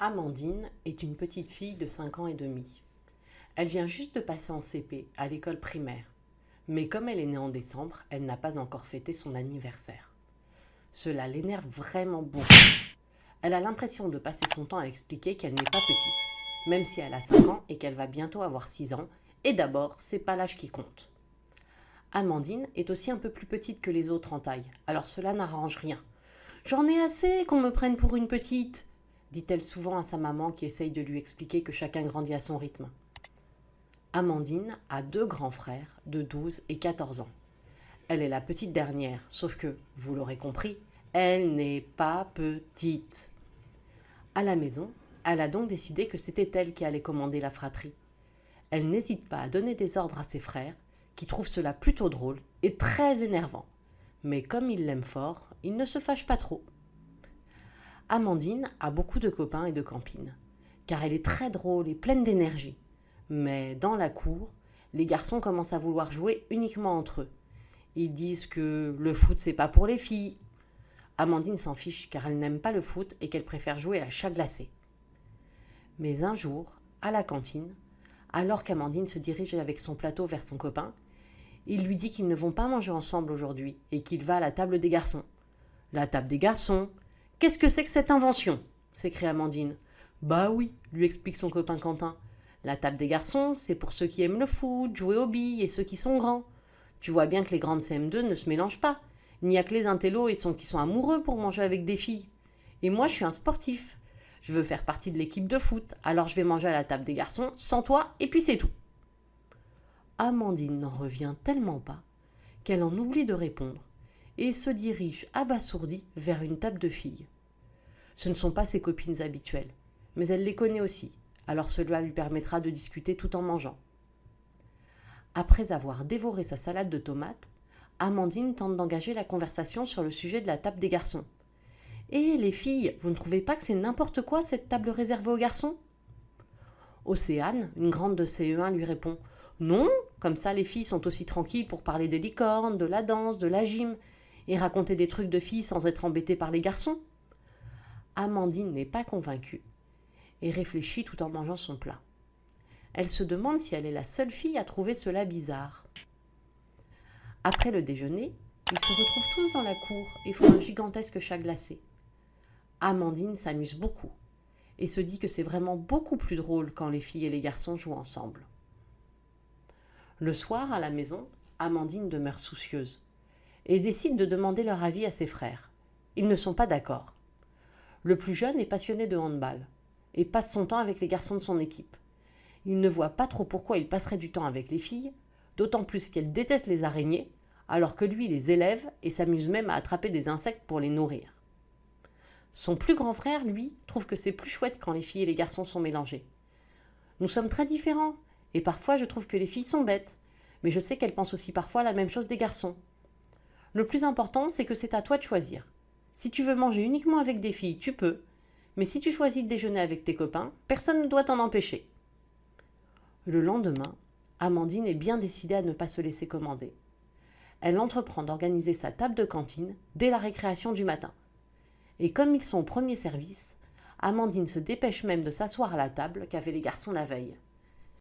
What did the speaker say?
Amandine est une petite fille de 5 ans et demi. Elle vient juste de passer en CP à l'école primaire. Mais comme elle est née en décembre, elle n'a pas encore fêté son anniversaire. Cela l'énerve vraiment beaucoup. Elle a l'impression de passer son temps à expliquer qu'elle n'est pas petite, même si elle a 5 ans et qu'elle va bientôt avoir 6 ans, et d'abord, c'est pas l'âge qui compte. Amandine est aussi un peu plus petite que les autres en taille, alors cela n'arrange rien. « J'en ai assez qu'on me prenne pour une petite !» dit-elle souvent à sa maman qui essaye de lui expliquer que chacun grandit à son rythme. Amandine a 2 grands frères de 12 et 14 ans. Elle est la petite dernière, sauf que, vous l'aurez compris, elle n'est pas petite. À la maison, elle a donc décidé que c'était elle qui allait commander la fratrie. Elle n'hésite pas à donner des ordres à ses frères, qui trouvent cela plutôt drôle et très énervant. Mais comme ils l'aiment fort, ils ne se fâchent pas trop. Amandine a beaucoup de copains et de copines, car elle est très drôle et pleine d'énergie. Mais dans la cour, les garçons commencent à vouloir jouer uniquement entre eux. Ils disent que le foot c'est pas pour les filles. Amandine s'en fiche car elle n'aime pas le foot et qu'elle préfère jouer à chat glacé. Mais un jour, à la cantine, alors qu'Amandine se dirige avec son plateau vers son copain, il lui dit qu'ils ne vont pas manger ensemble aujourd'hui et qu'il va à la table des garçons. « La table des garçons ? Qu'est-ce que c'est que cette invention ?» s'écrie Amandine. « Bah oui, lui explique son copain Quentin. La table des garçons, c'est pour ceux qui aiment le foot, jouer aux billes et ceux qui sont grands. Tu vois bien que les grandes CM2 ne se mélangent pas. Il n'y a que les intellos qui sont amoureux pour manger avec des filles. Et moi, je suis un sportif. Je veux faire partie de l'équipe de foot, alors je vais manger à la table des garçons sans toi et puis c'est tout. » Amandine n'en revient tellement pas qu'elle en oublie de répondre et se dirige abasourdie vers une table de filles. Ce ne sont pas ses copines habituelles, mais elle les connaît aussi, alors cela lui permettra de discuter tout en mangeant. Après avoir dévoré sa salade de tomates, Amandine tente d'engager la conversation sur le sujet de la table des garçons. « Eh les filles, vous ne trouvez pas que c'est n'importe quoi cette table réservée aux garçons ?» Océane, une grande de CE1, lui répond « Non, comme ça les filles sont aussi tranquilles pour parler des licornes, de la danse, de la gym, et raconter des trucs de filles sans être embêtées par les garçons. » Amandine n'est pas convaincue et réfléchit tout en mangeant son plat. Elle se demande si elle est la seule fille à trouver cela bizarre. Après le déjeuner, ils se retrouvent tous dans la cour et font un gigantesque chat glacé. Amandine s'amuse beaucoup et se dit que c'est vraiment beaucoup plus drôle quand les filles et les garçons jouent ensemble. Le soir, à la maison, Amandine demeure soucieuse et décide de demander leur avis à ses frères. Ils ne sont pas d'accord. Le plus jeune est passionné de handball et passe son temps avec les garçons de son équipe. Il ne voit pas trop pourquoi il passerait du temps avec les filles, d'autant plus qu'elles détestent les araignées, alors que lui les élève et s'amuse même à attraper des insectes pour les nourrir. Son plus grand frère, lui, trouve que c'est plus chouette quand les filles et les garçons sont mélangés. « Nous sommes très différents, et parfois je trouve que les filles sont bêtes, mais je sais qu'elles pensent aussi parfois la même chose des garçons. Le plus important, c'est que c'est à toi de choisir. Si tu veux manger uniquement avec des filles, tu peux, mais si tu choisis de déjeuner avec tes copains, personne ne doit t'en empêcher. » Le lendemain, Amandine est bien décidée à ne pas se laisser commander. Elle entreprend d'organiser sa table de cantine dès la récréation du matin. Et comme ils sont au premier service, Amandine se dépêche même de s'asseoir à la table qu'avaient les garçons la veille.